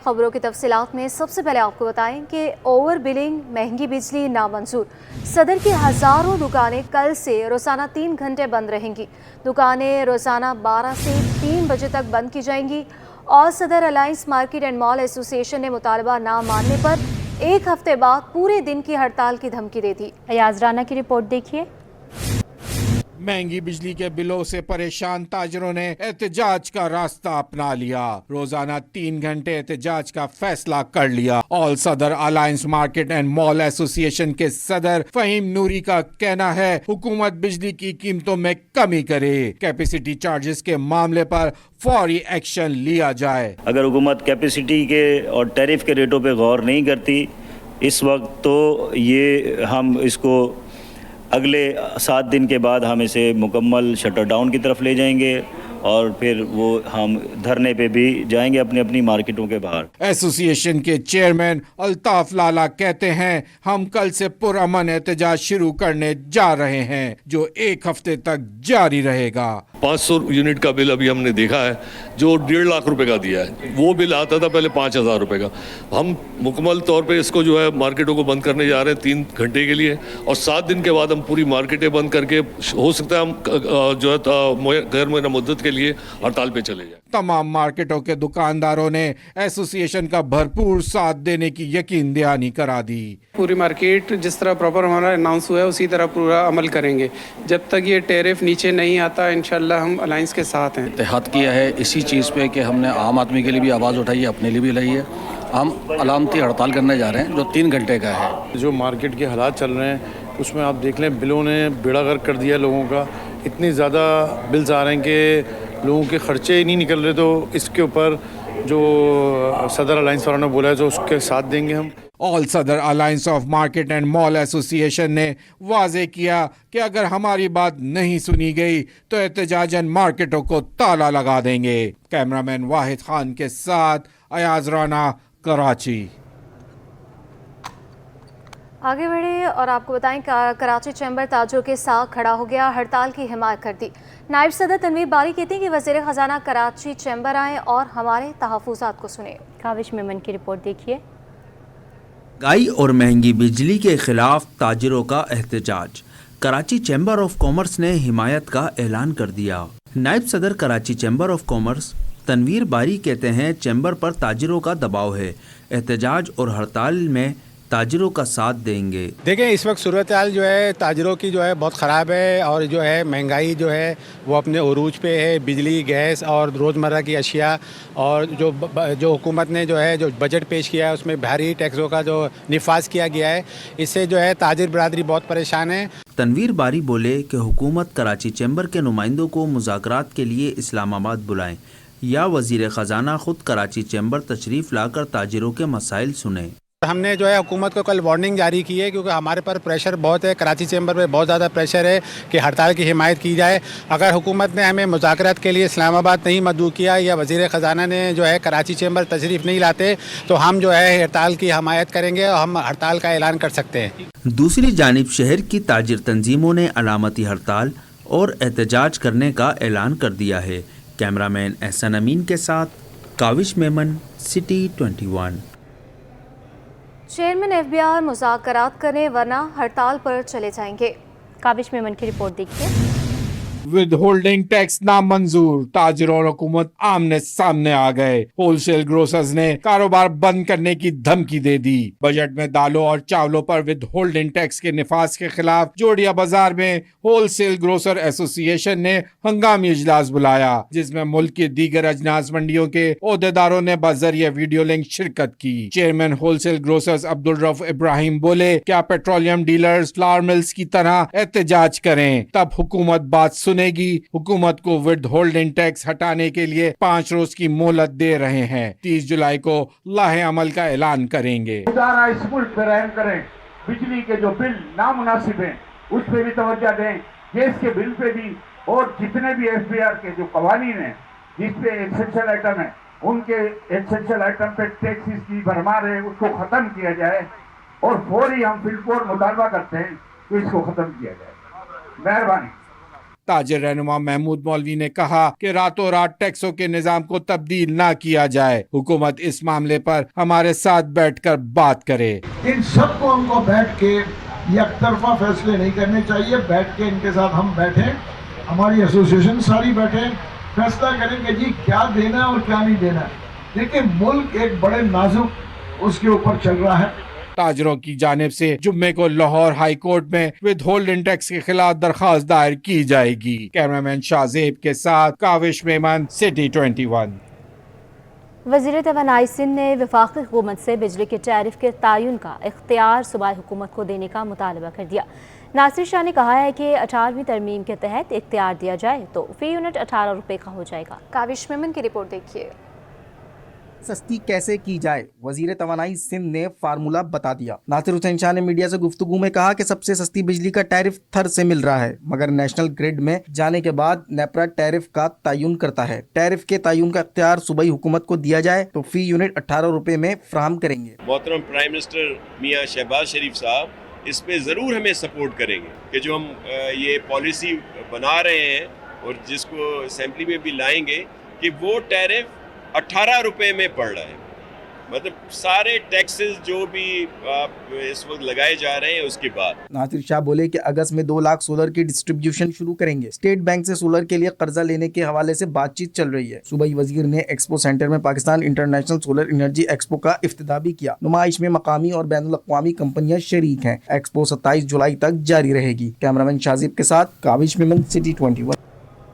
خبروں کی تفصیلات میں سب سے پہلے آپ کو بتائیں کہ اوور بلنگ، مہنگی بجلی نامنظور۔ صدر کی ہزاروں دکانیں کل سے روزانہ 3 گھنٹے بند رہیں گی۔ دکانیں روزانہ 12 سے 3 بجے تک بند کی جائیں گی۔ اور صدر الائنس مارکیٹ اینڈ مال ایسوسی ایشن نے مطالبہ نہ ماننے پر 1 ہفتے بعد پورے دن کی ہڑتال کی دھمکی دے دی۔ ایاز رانا کی رپورٹ دیکھیے۔ مہنگی بجلی کے بلوں سے پریشان تاجروں نے احتجاج کا راستہ اپنا لیا۔ روزانہ 3 گھنٹے احتجاج کا فیصلہ کر لیا۔ آل صدر الائنس مارکیٹ اینڈ مال ایسوسی ایشن کے صدر فہیم نوری کا کہنا ہے حکومت بجلی کی قیمتوں میں کمی کرے، کیپیسٹی چارجز کے معاملے پر فوری ایکشن لیا جائے۔ اگر حکومت کیپیسٹی کے اور ٹیرف کے ریٹوں پہ غور نہیں کرتی اس وقت، تو یہ ہم اس کو اگلے 7 دن کے بعد ہم اسے مکمل شٹر ڈاؤن کی طرف لے جائیں گے، اور پھر وہ ہم دھرنے پہ بھی جائیں گے اپنی اپنی مارکیٹوں کے باہر۔ ایسوسی ایشن کے چیئرمین الطاف لالا کہتے ہیں ہم کل سے پرامن احتجاج شروع کرنے جا رہے ہیں جو 1 ہفتے تک جاری رہے گا۔ 500 یونٹ کا بل ابھی ہم نے دیکھا ہے جو 1.5 لاکھ روپے کا دیا ہے، وہ بل آتا تھا پہلے 5,000 روپے کا۔ ہم مکمل طور پہ اس کو جو ہے مارکیٹوں کو بند کرنے جا رہے ہیں 3 گھنٹے کے لیے، اور 7 دن کے بعد ہم پوری مارکیٹیں بند کر کے ہو سکتا ہے ہم جو ہے غیر معینہ مدت کے لیے ہڑتال پہ چلے جائیں۔ تمام مارکیٹوں کے دکانداروں نے ایسوسی ایشن کا بھرپور ساتھ دینے کی یقین دہانی کرا دی۔ پوری مارکیٹ جس طرح پراپر ہمارا اناؤنس ہوا ہے اسی طرح پورا عمل کریں گے۔ جب تک یہ ٹیرف نیچے نہیں آتا انشاءاللہ ہم الائنس کے ساتھ ہیں۔ اتحاد کیا ہے اسی چیز پہ کہ ہم نے عام آدمی کے لیے بھی آواز اٹھائی ہے، اپنے لیے بھی لائی ہے۔ ہم علامتی ہڑتال کرنے جا رہے ہیں جو 3 گھنٹے کا ہے۔ جو مارکیٹ کے حالات چل رہے ہیں اس میں آپ دیکھ لیں بلوں نے بیڑا غرق کر دیا لوگوں کا۔ اتنی زیادہ بلز آ رہے ہیں کہ لوگوں کے خرچے ہی نہیں نکل رہے، تو اس کے اوپر جو صدر الائنس والوں نے بولا ہے تو اس کے ساتھ دیں گے ہم۔ آل صدر الائنس آف مارکیٹ اینڈ مال ایسوسی ایشن نے واضح کیا کہ اگر ہماری بات نہیں سنی گئی تو احتجاجاً مارکیٹوں کو تالا لگا دیں گے۔ کیمرامین واحد خان کے ساتھ ایاز رانا، کراچی۔ آگے بڑھے اور آپ کو بتائیں کراچی چیمبر تاجروں کے ساتھ کھڑا ہو گیا، ہڑتال کی حمایت کر دی۔ نائب صدر تنویر باری کہتے ہیں کہ وزیر خزانہ کراچی چیمبر آئیں اور ہمارے تحفظات کو سنیں۔ کاوش میمن کی رپورٹ دیکھیے۔ مہنگائی اور مہنگی بجلی کے خلاف تاجروں کا احتجاج، کراچی چیمبر آف کامرس نے حمایت کا اعلان کر دیا۔ نائب صدر Karachi chamber of commerce Tanveer باری کہتے ہیں چیمبر پر تاجروں کا دباؤ ہے، احتجاج اور ہڑتال میں تاجروں کا ساتھ دیں گے۔ دیکھیں اس وقت صورتحال جو ہے تاجروں کی جو ہے بہت خراب ہے، اور جو ہے مہنگائی جو ہے وہ اپنے عروج پہ ہے۔ بجلی، گیس اور روزمرہ کی اشیاء، اور جو حکومت نے جو ہے جو بجٹ پیش کیا ہے اس میں بھاری ٹیکسوں کا جو نفاذ کیا گیا ہے، اس سے جو ہے تاجر برادری بہت پریشان ہے۔ تنویر باری بولے کہ حکومت کراچی چیمبر کے نمائندوں کو مذاکرات کے لیے اسلام آباد بلائیں یا وزیر خزانہ خود کراچی چیمبر تشریف لا کر تاجروں کے مسائل سنیں۔ ہم نے جو ہے حکومت کو کل وارننگ جاری کی ہے کیونکہ ہمارے پر پریشر بہت ہے، کراچی چیمبر پہ بہت زیادہ پریشر ہے کہ ہڑتال کی حمایت کی جائے۔ اگر حکومت نے ہمیں مذاکرات کے لیے اسلام آباد نہیں مدعو کیا یا وزیر خزانہ نے جو ہے کراچی چیمبر تشریف نہیں لاتے تو ہم جو ہے ہڑتال کی حمایت کریں گے اور ہم ہڑتال کا اعلان کر سکتے ہیں۔ دوسری جانب شہر کی تاجر تنظیموں نے علامتی ہڑتال اور احتجاج کرنے کا اعلان کر دیا ہے۔ کیمرامین احسن امین کے ساتھ Kawish Memon, city 21۔ Chairman F B R مذاکرات کریں ورنہ ہڑتال پر چلے جائیں گے۔ کاوش میمن کی رپورٹ دیکھیے۔ ود ہولڈنگ ٹیکس نامنظور، تاجروں اور حکومت آمنے سامنے آ گئے۔ ہول سیل گروسرز نے کاروبار بند کرنے کی دھمکی دے دی۔ بجٹ میں دالوں اور چاولوں پر ود ہولڈنگ ٹیکس کے نفاذ کے خلاف جوڑیا بازار میں ہول سیل گروسر ایسوسی ایشن نے ہنگامی اجلاس بلایا، جس میں ملک کی دیگر اجناس منڈیوں کے عہدیداروں نے بذریعہ ویڈیو لنک شرکت کی۔ Chairman whole sale grocers Abdul Rauf Ibrahim بولے کیا پیٹرولیم ڈیلرز فلاور ملز کی طرح احتجاج کریں، تب حکومت بات سنے گی۔ حکومت کو ود ہولڈنگ ٹیکس ہٹانے کے لیے 5 روز کی مہلت دے رہے ہیں، 30 جولائی کو لاہ عمل کا اعلان کریں گے۔ ادارہ اس ملک پہ رحم کریں، بجلی کے جو بل نامناسب ہیں اس پہ بھی توجہ دیں، گیس کے بل پہ بھی، اور جتنے بھی ایف بی آر کے جو قوانین ہیں جس پہ ایسنشل آئٹم ہے ان کے ایسنشل آئٹم پہ ٹیکسز کی بھرمار ہے اس کو ختم کیا جائے، اور فوری ہم فی الفور مطالبہ کرتے ہیں کہ اس کو ختم کیا جائے۔ مہربانی۔ ताजिर रहनुमा महमूद मौलवी ने कहा कि रातों रात टैक्सों के निजाम को तब्दील ना किया जाए, हुकूमत इस मामले पर हमारे साथ बैठकर बात करे। इन सबको हमको बैठ के एक तरफा फैसले नहीं करने चाहिए, बैठ के इनके साथ हम बैठें, हमारी एसोसिएशन सारी बैठे, फैसला करेंगे जी क्या देना और क्या नहीं देना। देखिए मुल्क एक बड़े नाजुक उसके ऊपर चल रहा है। ताजरों की जानिब से जुम्मे को लाहौर हाई कोर्ट में विद होल्डिंग टैक्स के खिलाफ दरखास्त दायर की जाएगी। कैमरामैन शाहजेब के साथ काविश मेमन, सिटी 21। वज़ीर तवानाई सिंध ने वफाकी हुकूमत से बिजली के टैरिफ के तयन का इख्तियार सूबाई हुकूमत को देने का मुतालबा कर दिया। नासिर शाह ने कहा है कि 18वीं तरमीम के तहत इख्तियार दिया जाए तो फी यूनिट 18 रुपये का हो जाएगा। काविश मेमन की रिपोर्ट देखिए। सस्ती कैसे की जाए, वजीर तवानाई सिंध ने फार्मूला बता दिया। नासिर हुसैन शाह ने मीडिया से गुफ्तगू में कहा कि सबसे सस्ती बिजली का टैरिफ थर से मिल रहा है, मगर नेशनल ग्रिड में जाने के बाद नेपरा टैरिफ का तयन करता है। टैरिफ के तयन का इख्तियार सूबाई हुकूमत को दिया जाए तो फी यूनिट 18 रुपये में फराहम करेंगे। मोहतरम प्राइम मिनिस्टर मियाँ शहबाज शरीफ साहब इस पे ज़रूर हमें सपोर्ट करेंगे कि जो हम ये पॉलिसी बना रहे हैं और जिसको असेंबली में भी लाएंगे कि वो टैरिफ 18 रुपये में पड़ रहा है। मतलब सारे टैक्सेस जो भी इस वक्त लगाए जा रहे हैं उसके बाद। नासिर शाह बोले कि अगस्त में 2 लाख सोलर की डिस्ट्रीब्यूशन शुरू करेंगे। स्टेट बैंक से सोलर के लिए कर्जा लेने के हवाले से बातचीत चल रही है। सूबाई वजीर ने एक्सपो सेंटर में Pakistan international solar energy expo का इफ्तिताह भी किया। नुमाइश में मकामी और बैनुल अक़वामी कंपनियां शरीक हैं। एक्सपो 27 जुलाई तक जारी रहेगी। कैमरामैन शाहजीब के साथ काविश मेमन, सिटी 21।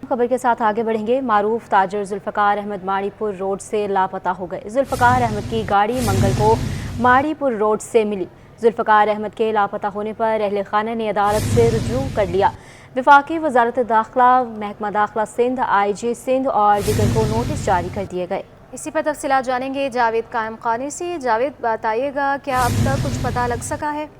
खबर के साथ आगे बढ़ेंगे। मारूफ ताजर जुल्फ़कार अहमद माड़ीपुर रोड से लापता हो गए। जुल्फ़कार अहमद की गाड़ी मंगल को माड़ीपुर रोड से मिली। जुल्फ़कार अहमद के लापता होने पर अहले खाना ने अदालत से रुजू कर लिया। वफाकी वजारत दाखिला, महकमा दाखिला सिंध, IG सिंध और दीगर को नोटिस जारी कर दिए गए। इसी पर तफसीलात जानेंगे जावेद कायम खानी से। जावेद, बताइएगा क्या अब तक कुछ पता लग सका है?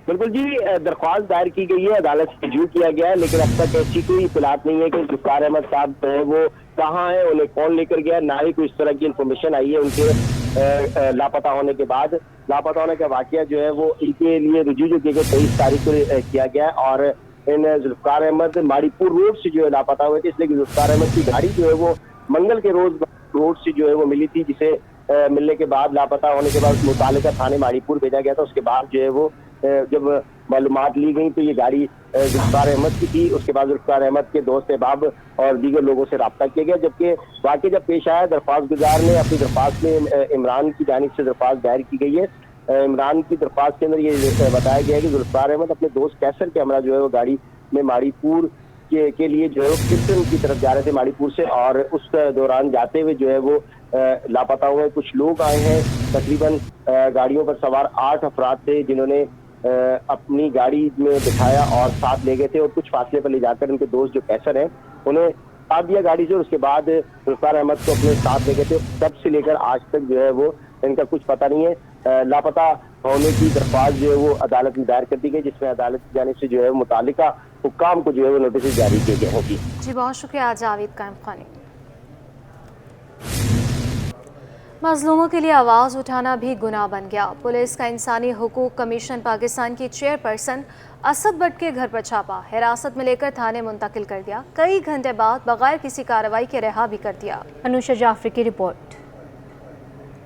बिल्कुल जी, दरख्वास्त दायर की गई है, अदालत से रजू किया गया है, लेकिन अब तक ऐसी कोई इत्तलात नहीं है कि जुल्फ़कार अहमद साहब जो है वो कहाँ है, उन्हें कौन लेकर गया, ना ही कोई इस तरह की इन्फॉर्मेशन आई है उनके लापता होने के बाद। लापता होने का वाकया जो है वो इनके लिए रजू जो किया गया 23 तारीख को किया गया है और इन जुल्फ़कार अहमद माड़ीपुर रोड से जो है लापता हुए थे, इसलिए कि जुल्फ़कार अहमद की गाड़ी जो है वो मंगल के रोज रोड से जो है वो मिली थी, जिसे मिलने के बाद लापता होने के बाद मुतालिका थाने माड़ीपुर भेजा गया था। उसके बाद जो है वो जब मालूमात ली गई तो ये गाड़ी जुल्फ़कार अहमद की थी। उसके बाद जुल्फ़कार अहमद के दोस्त अहबाब और दीगर लोगों से रब्ता किया गया। जबकि वाकई जब पेश आया, दरख्वास्त गुजार ने अपनी दरख्वास्त में इमरान की जानिब से दरख्वास्त दायर की गई है। इमरान की दरख्वास्त के अंदर ये बताया गया है कि जुल्फ़कार अहमद अपने दोस्त कैसर के हमरा जो है वो गाड़ी में माड़ीपुर के लिए जो है वो किस्टन की तरफ जा रहे थे माड़ीपुर से, और उस दौरान जाते हुए जो है वो लापता हुए कुछ लोग आए हैं। तकरीबन गाड़ियों पर सवार 8 अफराद थे जिन्होंने अपनी गाड़ी में बिठाया और साथ ले गए थे और कुछ फासले पर ले जाकर उनके दोस्त जो कैसर हैं उन्हें साथ दिया गाड़ी से। और उसके बाद जुल्फ़कार अहमद को अपने साथ ले गए थे। तब से लेकर आज तक जो है वो इनका कुछ पता नहीं है। लापता होने की दरख्वास्त जो है वो अदालत में दायर कर दी गई, जिसमें अदालत की जानिब से जो है मुतालिका हुक्काम को जो है वो नोटिस जारी किए गए हैं। जी बहुत शुक्रिया जावेद कायम खानी। मजलूमों के लिए आवाज़ उठाना भी गुनाह बन गया। पुलिस का इंसानी हुकूक कमीशन पाकिस्तान की चेयरपर्सन असद भट्ट के घर पर छापा, हिरासत में लेकर थाने मुंतकिल कर दिया। कई घंटे बाद बगैर किसी कार्रवाई के रिहा भी कर दिया। अनुषा जाफरी की रिपोर्ट।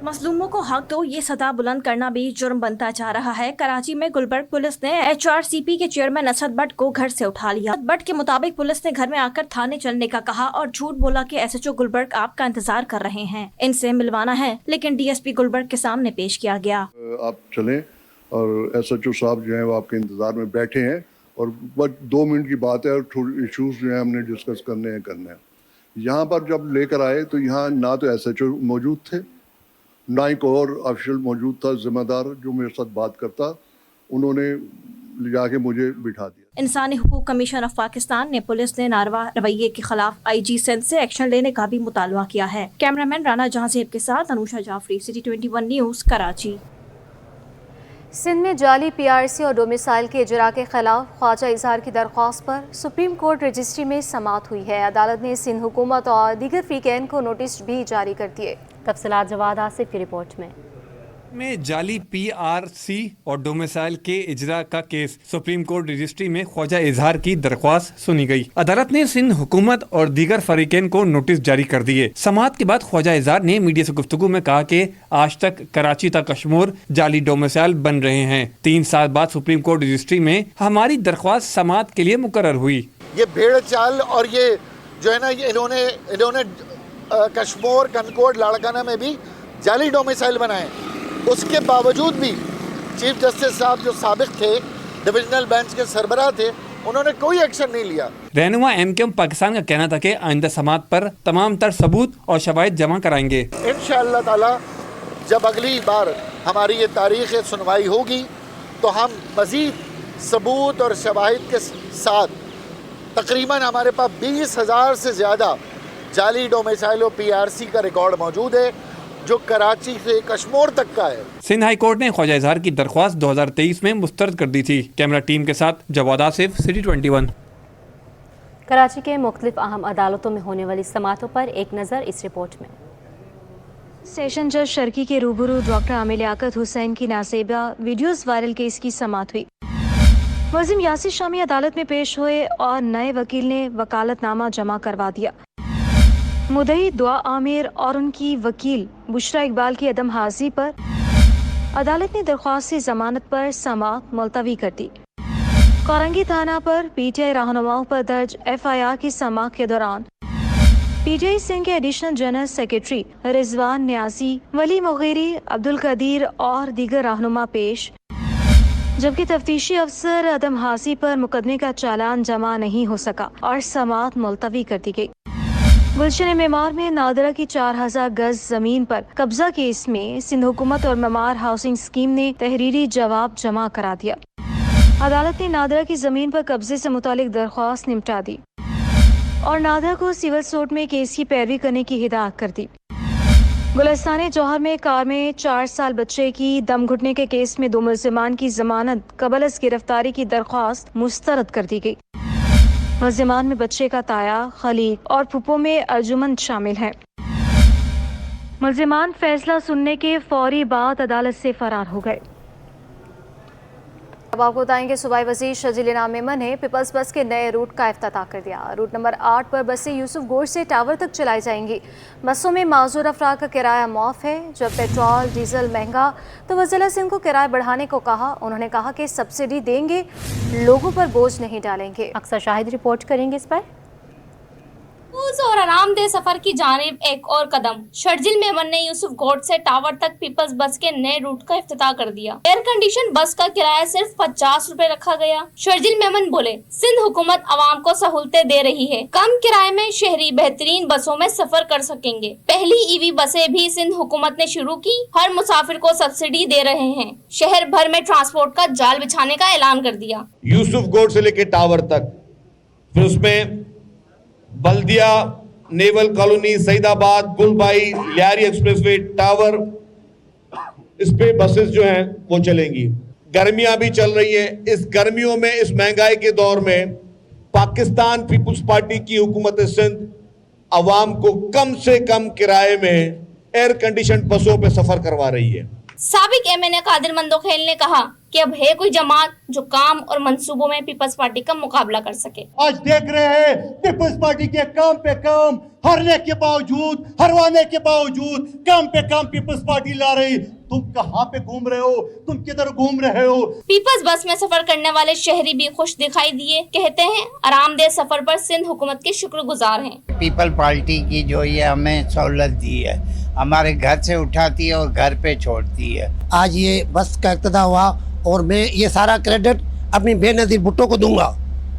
मजलूमों को हक दो, ये सदा बुलंद करना भी जुर्म बनता जा रहा है। कराची में गुलबर्ग पुलिस ने HRCP के चेयरमैन असद भट्ट को घर से उठा लिया। भट्ट के मुताबिक पुलिस ने घर में आकर थाने चलने का कहा और झूठ बोला कि SHO गुलबर्ग आपका इंतजार कर रहे हैं, इनसे मिलवाना है, लेकिन DSP गुलबर्ग के सामने पेश किया गया। आप चलें और SHO साहब जो है वो आपके इंतजार में बैठे हैं और बस 2 मिनट की बात है और थोड़ी इशूज जो है हमने डिस्कस करने हैं। यहाँ पर जब लेकर आए तो यहाँ ना तो SHO मौजूद थे, ना ही कोई और ऑफिशियल मौजूद था जिम्मेदार जो मेरे साथ बात करता। उन्होंने ले जाके मुझे बिठा दिया। इंसानी हुकूक कमीशन ऑफ पाकिस्तान ने पुलिस ने नारवा रवैये के खिलाफ IG सिंध से एक्शन लेने का भी मुतालबा किया है। कैमरामैन राना जहांजेब के साथ अनुषा जाफरी, सिटी 21 न्यूज़, कराची। सिंध में जाली PRC और डोमिसाइल के इजरा के खिलाफ ख्वाजा इजहार की दरख्वास्त पर सुप्रीम कोर्ट रजिस्ट्री में समाअत हुई है। अदालत ने सिंध हुकूमत और दीगर फरीकैन को नोटिस भी जारी कर दिए। तफसीलात जवाद आसिफ की रिपोर्ट में। में जाली PRC और डोमिसाइल के इजरा का केस सुप्रीम कोर्ट रजिस्ट्री में ख्वाजा इजहार की दरख्वास्त सुनी गई। अदालत ने सिंध हुकूमत और दीगर फरीकैन को नोटिस जारी कर दिए। समाअत के बाद ख्वाजा इजहार ने मीडिया से गुफ्तगू में कहा कि आज तक कराची तक कश्मीर जाली डोमिसाइल बन रहे हैं। 3 साल बाद सुप्रीम कोर्ट रजिस्ट्री में हमारी दरख्वास्त समाअत के लिए मुकर्रर हुई। ये भेड़ चाल और ये जो है ना, ये इन्होंने कश्मीर कनकोड लाड़काना में भी जाली डोमिसाइल बनाए। उसके बावजूद भी चीफ जस्टिस साहब जो साबिक थे, डिविजनल बेंच के सरबराह थे, उन्होंने कोई एक्शन नहीं लिया। रहनुमा MKM पाकिस्तान का कहना था कि आइंदा समाअत पर तमाम तर सबूत और शवाहिद जमा कराएंगे। इंशाअल्लाह ताला जब अगली बार हमारी ये तारीख सुनवाई होगी तो हम मज़ीद सबूत और शवाहिद के साथ तकरीबन हमारे पास 20,000 से ज़्यादा जाली डोमिसाइल और PRC का रिकॉर्ड मौजूद है जो कराची से कश्मीर तक का है। सिंध हाई कोर्ट ने ख्वाजा इजहार की दरख्वास्त 2023 में मुस्तरद कर दी थी। कैमरा टीम के साथ जवाद आसिफ, सिटी 21। कराची के मुख्तलिफ अहम अदालतों में होने वाली समाअतों पर एक नज़र इस रिपोर्ट में। सेशन जज शर्की के रूबरू डॉक्टर आमिर लियाकत हुसैन की नासेबा वीडियोस वायरल केस की समाअत हुई। मुलजिम यासिर शामी अदालत में पेश हुए और नए वकील ने वकालतनामा जमा करवा दिया। मुद्दई दुआ आमिर और उनकी वकील बुशरा इकबाल की अदम हाजिरी पर अदालत ने दरख्वास्त से जमानत पर समाअत मुलतवी कर दी। कोरंगी थाना पर PTI रहनुमाओं पर दर्ज FIR की समाअत के दौरान PTI सिंध के additional general secretary Rizwan Niazi, Wali Mugheeri, Abdul Qadir और दीगर रहनुमा पेश, जबकि तफ्तीशी अफसर अदम हाजिरी पर मुकदमे का चालान जमा नहीं हो सका और समाअत मुलतवी कर दी गई। गुलशन मेमार में नादरा की 4000 गज जमीन पर कब्जा केस में सिंध हुकूमत और मेमार हाउसिंग स्कीम ने तहरीरी जवाब जमा करा दिया। अदालत ने नादरा की जमीन पर कब्जे से मुतालिक दरख्वास्त निपटा दी और नादरा को सिविल सूट में केस की पैरवी करने की हिदायत कर दी। गुलिस्तान जौहर में कार में 4 साल बच्चे की दम घुटने के केस में 2 मुलजिमान की जमानत कबल अज़ गिरफ्तारी की दरख्वास्त मुस्तरद कर दी गई। मुलजिमान में बच्चे का ताया, खलील और फुप्पो में अर्जुमंद शामिल हैं। मुलजिमान फैसला सुनने के फौरी बाद अदालत से फरार हो गए। अब आपको बताएंगे सूबाई वज़ीर शजील इनाम मेमन ने पीपल्स बस के नए रूट का इफ्तिताह कर दिया। रूट नंबर 8 पर बसें यूसुफ गोड़ से टावर तक चलाई जाएंगी। बसों में माजूर अफराद का किराया माफ़ है। जब पेट्रोल डीजल महंगा तो वज़ीर सिंध को किराया बढ़ाने को कहा। उन्होंने कहा कि सब्सिडी देंगे, लोगों पर बोझ नहीं डालेंगे। अक्सर शाहिद रिपोर्ट करेंगे इस पर। और आरामदेह सफर की जानिब एक और कदम। शर्जिल मेमन ने यूसुफ गोड से टावर तक पीपल्स बस के नए रूट का इफ्तिताह कर दिया। एयर कंडीशन बस का किराया सिर्फ 50 रुपए रखा गया। शर्जिल मेमन बोले, सिंध हुकूमत आवाम को सहूलतें दे रही है। कम किराए में शहरी बेहतरीन बसों में सफर कर सकेंगे। पहली EV बसें भी सिंध हुकूमत ने शुरू की। हर मुसाफिर को सब्सिडी दे रहे हैं। शहर भर में ट्रांसपोर्ट का जाल बिछाने का ऐलान कर दिया। यूसुफ गोड से लेके टावर तक, फिर उसमें Baldia, naval colony, Saeedabad, Gulbai, Lyari expressway, tower, इस पे बसेस जो हैं वो चलेंगी। गर्मियां भी चल रही है। इस गर्मियों में, इस महंगाई के दौर में पाकिस्तान पीपुल्स पार्टी की हुकूमत सिंध अवाम को कम से कम किराए में एयर कंडीशन बसों पे सफर करवा रही है। साबिक MNA कादिर मंदोखेल ने कहा कि अब है कोई जमात जो काम और मंसूबों में पीपल्स पार्टी का मुकाबला कर सके। आज देख रहे हैं पीपल्स पार्टी के काम पे काम, हारने के बावजूद, हरवाने के बावजूद काम पे काम पीपल्स पार्टी ला रही। तुम कहाँ पे घूम रहे हो? तुम किधर घूम रहे हो? पीपल्स बस में सफर करने वाले शहरी भी खुश दिखाई दिए। कहते हैं आरामदेह सफर पर सिंध हुकूमत के शुक्रगुजार हैं। पीपल पार्टी की जो ये हमें सहूलत दी है, हमारे घर से उठाती है और घर पे छोड़ती है। आज ये बस का इब्तिदा हुआ और मैं ये सारा क्रेडिट अपनी बेनज़ीर भुट्टो को दूंगा।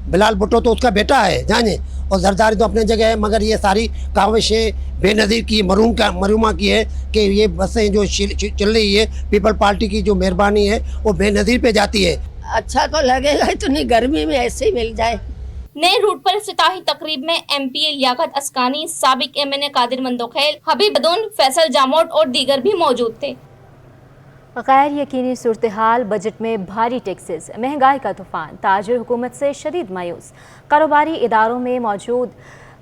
बिलाल भुट्टो तो उसका बेटा है जाने, और जरदारी तो अपने जगह है, मगर ये सारी काविशें बेनज़ीर की मरूमा की है कि ये बसें जो चल रही है पीपल पार्टी की जो मेहरबानी है वो बेनज़ीर पे जाती है। अच्छा तो लगेगा, इतनी गर्मी में ऐसे ही मिल जाए। नए रूट पर इफ्तिताही तकरीब में MP लियाकत अस्कानी, साबिक MNA कादिर मंदोखेल, हबीब बदून, फैसल जामोट और दीगर भी मौजूद थे। गैर यकीनी सूरत हाल, बजट में भारी टैक्सेस, महंगाई का तूफान, ताजिर हुकूमत से शदीद मायूस, कारोबारी इदारों में मौजूद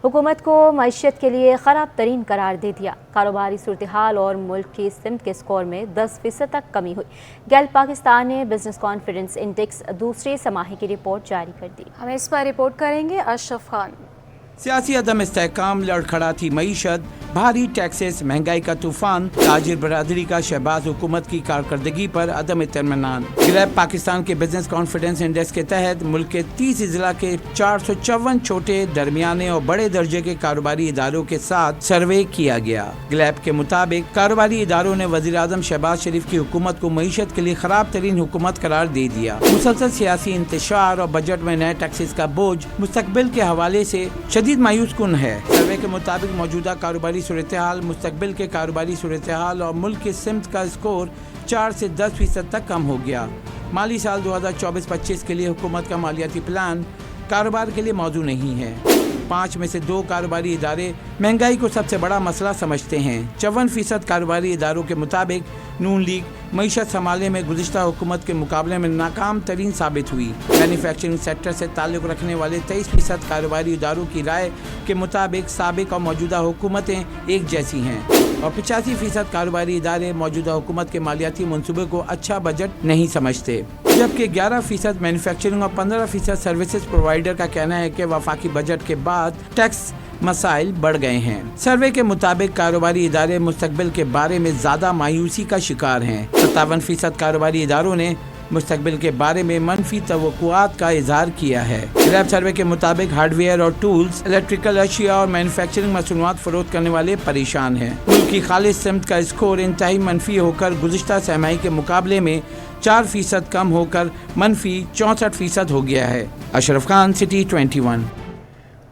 हुकूमत को मईशत के लिए ख़राब तरीन करार दे दिया। कारोबारी सूरत-ए-हाल और मुल्क की सिमत के स्कोर में 10% तक कमी हुई। गैल्फ पाकिस्तान ने बिजनेस कॉन्फिडेंस इंडेक्स दूसरे समाही की रिपोर्ट जारी कर दी। हमें इस पर रिपोर्ट करेंगे अशरफ खान। सियासी अदम इस्तेहकाम, लड़खड़ाती मईशत, भारी टैक्सेस, महंगाई का तूफान, ताजिर बरादरी का शहबाज हुकूमत की कारकर्दगी पर अदम इत्मीनान। गैल्फ पाकिस्तान के बिजनेस कॉन्फिडेंस इंडेक्स के तहत मुल्क के 30 अजला के 454 छोटे, दरमियाने और बड़े दर्जे के कारोबारी इदारों के साथ सर्वे किया गया। गैल्फ के मुताबिक कारोबारी इदारों ने वज़ीर आज़म शहबाज शरीफ की हुकूमत को मईशत के लिए खराब तरीन हुकूमत करार दे दिया। मुसलसल सियासी इंतशार और बजट में नए टैक्सेस का बोझ मुस्तकबिल के हवाले से शदीद मायूस कुन है। सर्वे के मुताबिक मौजूदा कारोबारी सूरत-ए-हाल, मुस्तकबिल के कारोबारी सूरत-ए-हाल और मुल्क की सिमत का स्कोर 4 से 10% तक कम हो गया। माली साल 2024-25 के लिए हुकूमत का मालियाती प्लान कारोबार के लिए मौजूद नहीं है। 5 में से 2 कारोबारी इदारे महंगाई को सबसे बड़ा मसला समझते हैं। 54% कारोबारी इदारों के मुताबिक नून लीग मईशत संभालने में गुज़िश्ता हुकूमत के मुकाबले में नाकाम तरीन साबित हुई। मैन्युफैक्चरिंग सेक्टर से ताल्लुक़ रखने वाले 23% कारोबारी इदारों की राय के मुताबिक साबिक और मौजूदा हुकूमतें एक जैसी हैं और 85% कारोबारी इदारे मौजूदा हुकूमत के मालियाती मनसूबे को अच्छा बजट नहीं समझते, जबकि 11% मैन्युफैक्चरिंग और 15% सर्विसेज प्रोवाइडर का कहना है कि वफाकी बजट के बाद टैक्स मसाइल बढ़ गए हैं। सर्वे के मुताबिक कारोबारी इदारे मुस्तकबिल के बारे में ज़्यादा मायूसी का शिकार हैं। 57% कारोबारी इदारों ने मुस्तकबिल के बारे में मनफी तवक्कुआत का इजहार किया है। गैल्फ सर्वे के मुताबिक हार्डवेयर और टूल्स, इलेक्ट्रिकल अशिया और मैन्युफैक्चरिंग मसनूआत फरोख्त करने वाले परेशान हैं। मुल्क की खालिस सिमत का स्कोर इंतहाई मनफी होकर गुज़िश्ता छमाही के मुकाबले में 4% कम होकर मनफी 64% हो गया है। Ashraf Khan, city 21।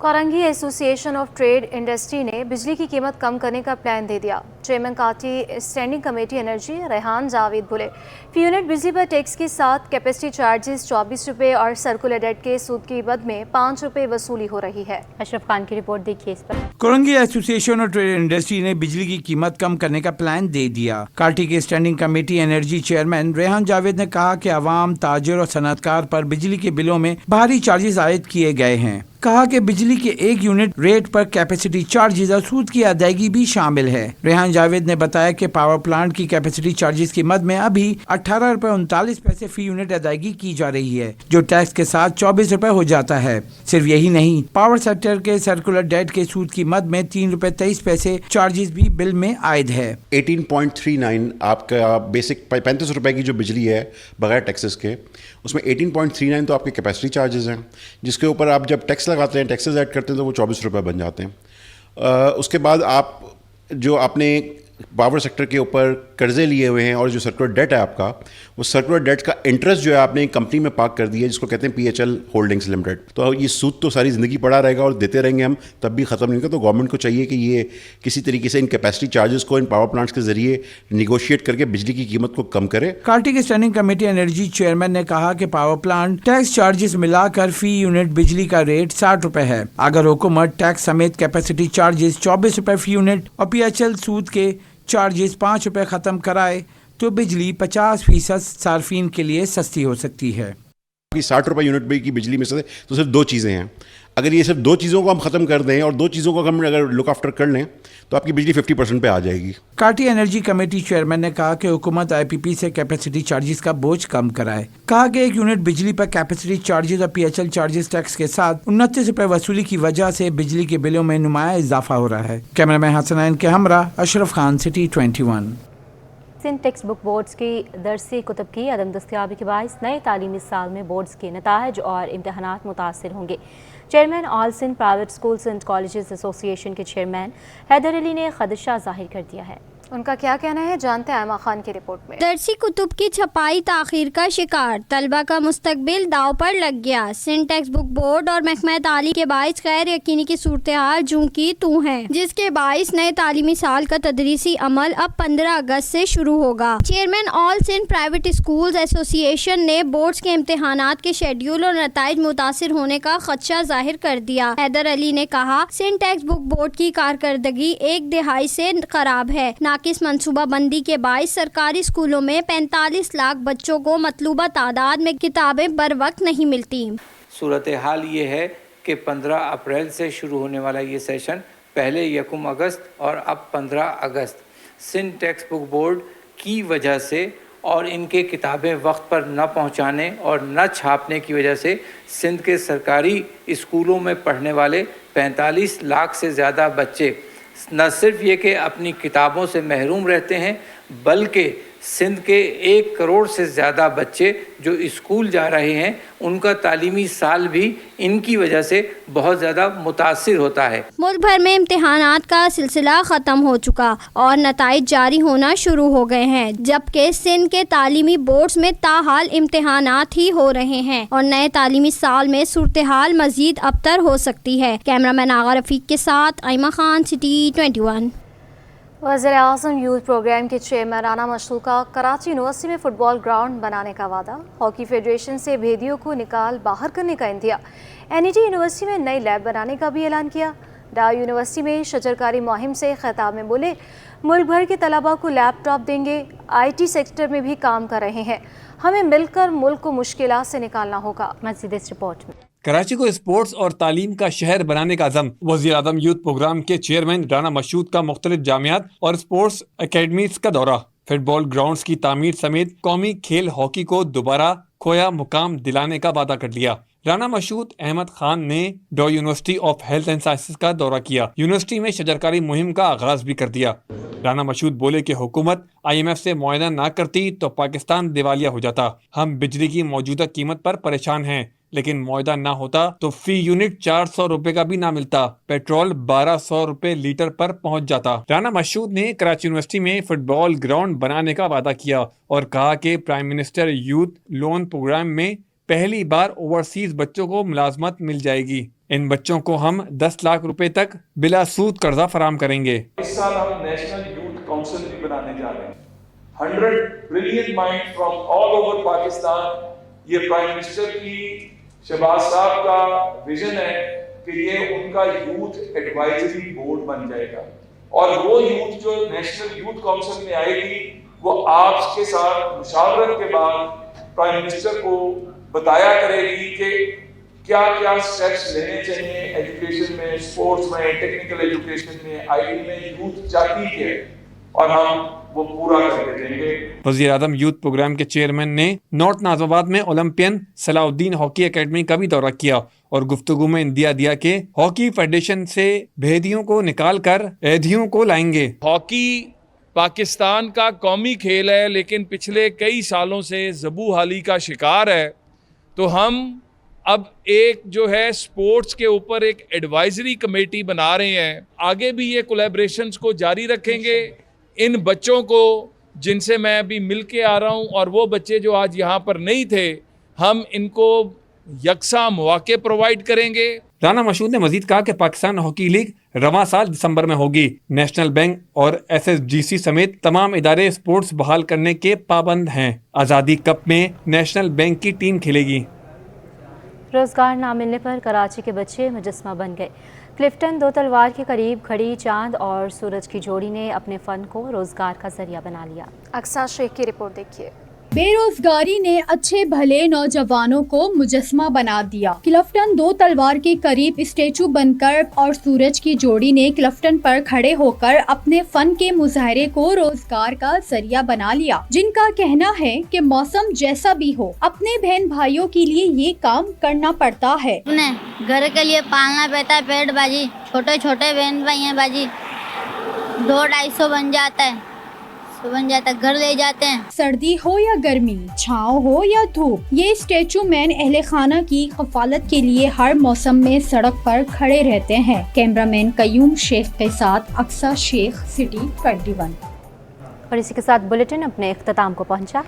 Korangi association of trade industry ने बिजली की कीमत कम करने का प्लान दे दिया। चेयरमैन काटी standing committee energy Rehan Javed बोले, फी यूनिट बिजली पर टैक्स के साथ कैपेसिटी चार्जेस 24 रुपये और सर्कुलर डेट के सूद की बद में 5 रुपये वसूली हो रही है। अशरफ खान की रिपोर्ट देखिए इस पर। Korangi association of trade industry ने बिजली की कीमत कम करने का प्लान दे दिया। काटी के standing committee energy chairman Rehan Javed ने कहा कि आवाम, ताजिर और सनअतकार पर बिजली के बिलों में भारी चार्जेस आयद किए गए हैं। कहा कि बिजली के 1 यूनिट रेट पर कैपेसिटी चार्जेस और सूद की अदायगी भी शामिल है। रेहान जावेद ने बताया कि पावर प्लांट की कैपेसिटी चार्जेस की मद में अभी 18.39 फी यूनिट अदायगी की जा रही है, जो टैक्स के साथ 24 रुपए हो जाता है। सिर्फ यही नहीं, पावर सेक्टर के सर्कुलर डेट के सूद की मद में 3.23 रुपए चार्जेस भी बिल में आयद है। 18.39 आपका बेसिक 35 रुपए की जो बिजली है बगैर टैक्सेस के, उसमें 18.39 तो आपके कैपेसिटी चार्जेस हैं, जिसके ऊपर आप जब टैक्स लगाते हैं, टैक्सेस ऐड करते हैं, तो वो 24 रुपये बन जाते हैं। उसके बाद आप जो आपने पावर सेक्टर के ऊपर कर्जे लिए हुए हैं और जो सर्कुलर डेट है आपका, वो सर्कुलर डेट का इंटरेस्ट जो है आपने एक कंपनी में पार्क कर दिया है जिसको कहते हैं PHL होल्डिंग्स लिमिटेड। तो ये सूद तो सारी ज़िंदगी पड़ा रहेगा और देते रहेंगे हम, तब भी ख़त्म नहीं होगा। तो गवर्नमेंट को चाहिए कि ये किसी तरीके से इन कैपेसिटी चार्जेस को इन पावर प्लांट्स के जरिए निगोशिएट करके बिजली की कीमत को कम करे। काटी के स्टैंडिंग कमेटी एनर्जी चेयरमैन ने कहा कि पावर प्लांट टैक्स चार्जेस मिलाकर फी यूनिट बिजली का रेट 60 रुपए है। अगर हुकूमत टैक्स समेत कैपेसिटी चार्जेस 24 रुपए फी यूनिट और PHL सूद के चार्जेस 5 रुपए खत्म कराए तो बिजली 50% सार्फिन के लिए सस्ती हो सकती है। 60 रुपए यूनिट की बिजली में से तो सिर्फ 2 चीज़ें हैं। अगर ये सिर्फ 2 चीज़ों को हम ख़त्म कर दें और 2 चीज़ों को हम अगर लुक आफ्टर कर लें तो आपकी बिजली 50% पे आ जाएगी। काटी एनर्जी कमेटी चेयरमैन ने कहा कि हुकूमत IPP से कैपेसिटी चार्जेस का बोझ कम कराए। कहा कि 1 यूनिट बिजली पर कैपेसिटी चार्जेस और PHL चार्जेस टैक्स के साथ 29 रुपए वसूली की वजह से बिजली के बिलों में नुमाया इजाफा हो रहा है। कैमरामैन हसनैन के हमरा, Ashraf Khan, city 21। Sindh text book boards की दरसी कुतुब की अदम दस्तयाबी के बायस नए तालीमी साल में बोर्ड्स के नताइज और इम्तहानात मुतासिर होंगे। Chairman all Sindh private schools and colleges association के चेयरमैन हैदर अली ने खदशा जाहिर कर दिया है। उनका क्या कहना है, जानते हैं आयमा खान की रिपोर्ट में। दरसी कुतुब की छपाई ताखीर का शिकार, तलबा का मुस्तकबिल दाव पर लग गया। सिंध टेक्स्ट बुक बोर्ड और महकमा तालीम के बाइस गैर यकीनी की सूरत हाल जूं की तू है, जिसके बाइस नए तालीमी साल का तदरीसी अमल अब 15 अगस्त से शुरू होगा। Chairman all Sindh private schools association ने बोर्ड्स के इम्तहानात के शेड्यूल और नताइज मुतासिर होने का खदशा जाहिर कर दिया। हैदर अली ने कहा, सिंध टेक्स्ट बुक बोर्ड की कारकर्दगी 1 दिहाई से खराब है। नाकिस मंसूबा बंदी के बाइस सरकारी स्कूलों में 45 लाख बच्चों को मतलूबा तादाद में किताबें बर वक्त नहीं मिलती। सूरत हाल ये है कि 15 अप्रैल से शुरू होने वाला ये सेशन पहले 1 अगस्त और अब 15 अगस्त सिंध टेक्स्ट बुक बोर्ड की वजह से और इनके किताबें वक्त पर न पहुंचाने और न छापने की वजह से सिंध के सरकारी स्कूलों में पढ़ने वाले 45 लाख से ज़्यादा बच्चे न सिर्फ ये कि अपनी किताबों से महरूम रहते हैं, बल्कि सिंध के 1 करोड़ से ज़्यादा बच्चे जो स्कूल जा रहे हैं उनका तालीमी साल भी इनकी वजह से बहुत ज़्यादा मुतासिर होता है। मुल्क भर में इम्तिहानात का सिलसिला ख़त्म हो चुका और नताइज जारी होना शुरू हो गए हैं, जबकि सिंध के तालीमी बोर्ड्स में ताहाल इम्तिहानात ही हो रहे हैं और नए तालीमी साल में सूरत हाल मज़ीद अबतर हो सकती है। कैमरामैन आगा रफ़ीक के साथ आइमा खान, सिटी 21। वज़ीर-ए-आज़म यूथ प्रोग्राम के चेयरमैन राना मशहूद का कराची यूनिवर्सिटी में फुटबॉल ग्राउंड बनाने का वादा, हॉकी फेडरेशन से भेदियों को निकाल बाहर करने का इंतज़ार, एनईटी यूनिवर्सिटी में नई लैब बनाने का भी ऐलान किया। डाउ यूनिवर्सिटी में शजरकारी मुहिम से खिताब में बोले, मुल्क भर के तलबा को लैपटॉप देंगे, IT सेक्टर में भी काम कर रहे हैं, हमें मिलकर मुल्क को मुश्किलात से निकालना होगा। मज़ीद इस रिपोर्ट में। कराची को स्पोर्ट्स और तालीम का शहर बनाने का अज़म, वज़ीर-ए-आज़म यूथ प्रोग्राम के चेयरमैन राना मशहूद का मुख्तलिफ जामियात और स्पोर्ट्स अकेडमीज का दौरा, फुटबॉल ग्राउंड्स की तामीर समेत कौमी खेल हॉकी को दोबारा खोया मुकाम दिलाने का वादा कर लिया। राना मशहूद अहमद खान ने डॉ university of health and sciences का दौरा किया, यूनिवर्सिटी में शजरकारी मुहिम का आगाज भी कर दिया। राना मशहूद बोले कि हुकूमत IMF से मुआयना ना करती तो पाकिस्तान दिवालिया हो जाता। हम बिजली की मौजूदा कीमत पर परेशान हैं, लेकिन मुआयदा ना होता तो फी यूनिट 400 रुपए का भी ना मिलता, पेट्रोल 1200 रुपए लीटर पर पहुंच जाता। राना मशहूद ने कराची यूनिवर्सिटी में फुटबॉल ग्राउंड बनाने का वादा किया और कहा कि prime minister youth loan programme में पहली बार ओवरसीज बच्चों को मुलाजमत मिल जाएगी। इन बच्चों को हम 10 लाख रुपए तक बिला सूद कर्जा फराम करेंगे। इस साल हम नेशनल यूथ काउंसिल भी बनाने जा रहे हैं। 100 brilliant mind from all over Pakistan, ये प्राइम मिनिस्टर की शहबाज साहब का विजन है कि ये उनका यूथ एडवाइजरी बोर्ड बन जाएगा और वो यूथ जो नेशनल यूथ काउंसिल में आएगी वो आपके साथ मुशावरत के बाद प्राइम मिनिस्टर को बताया करेगी कि क्या क्या स्टेप्स लेने चाहिए एजुकेशन में, स्पोर्ट्स में, टेक्निकल एजुकेशन में, IT में यूथ चाहती है और हम वो पूरा करके देंगे। वज़ीर-ए-आज़म यूथ प्रोग्राम के चेयरमैन ने नॉर्थ नाज़िमाबाद में ओलंपियन सलाउद्दीन हॉकी एकेडमी का भी दौरा किया और गुफ्तगू में इंदिया दिया कि हॉकी फेडरेशन से भेदियों को निकाल कर ऐधियों को लाएंगे। हॉकी पाकिस्तान का कौमी खेल है, लेकिन पिछले कई सालों से ज़बूहाली का शिकार है, तो हम अब एक जो है स्पोर्ट्स के ऊपर एक एडवाइजरी कमेटी बना रहे हैं। आगे भी ये कोलैबोरेशंस को जारी रखेंगे। इन बच्चों को जिनसे मैं अभी मिल के आ रहा हूँ और वो बच्चे जो आज यहाँ पर नहीं थे, हम इनको यकसा मौके प्रोवाइड करेंगे। राना मशहूद ने मजीद कहा कि पाकिस्तान हॉकी लीग रवां साल दिसंबर में होगी। नेशनल बैंक और SSGC समेत तमाम इदारे स्पोर्ट्स बहाल करने के पाबंद हैं। आज़ादी कप में नेशनल बैंक की टीम खेलेगी। रोजगार ना मिलने पर कराची के बच्चे मुजस्मा बन गए। क्लिफ्टन दो तलवार के करीब खड़ी चांद और सूरज की जोड़ी ने अपने फन को रोजगार का जरिया बना लिया। अक्सा शेख की रिपोर्ट देखिए। बेरोजगारी ने अच्छे भले नौजवानों को मुजस्मा बना दिया। क्लिफ्टन दो तलवार के करीब स्टेचू बनकर और सूरज की जोड़ी ने क्लिफ्टन पर खड़े होकर अपने फन के मुजाहरे को रोजगार का जरिया बना लिया, जिनका कहना है कि मौसम जैसा भी हो अपने बहन भाइयों के लिए ये काम करना पड़ता है। घर के लिए पालना पड़ता है, पेट बाजी, छोटे छोटे बहन भाई हैं बाजी, 200-250 बन जाता है, घर ले जाते हैं। सर्दी हो या गर्मी, छाँव हो या धूप, ये स्टेचू मैन अहले खाना की कफालत के लिए हर मौसम में सड़क पर खड़े रहते हैं। कैमरामैन कयूम शेख के साथ अक्सा शेख, सिटी 21। और इसी के साथ बुलेटिन अपने इख्तिताम को पहुंचा।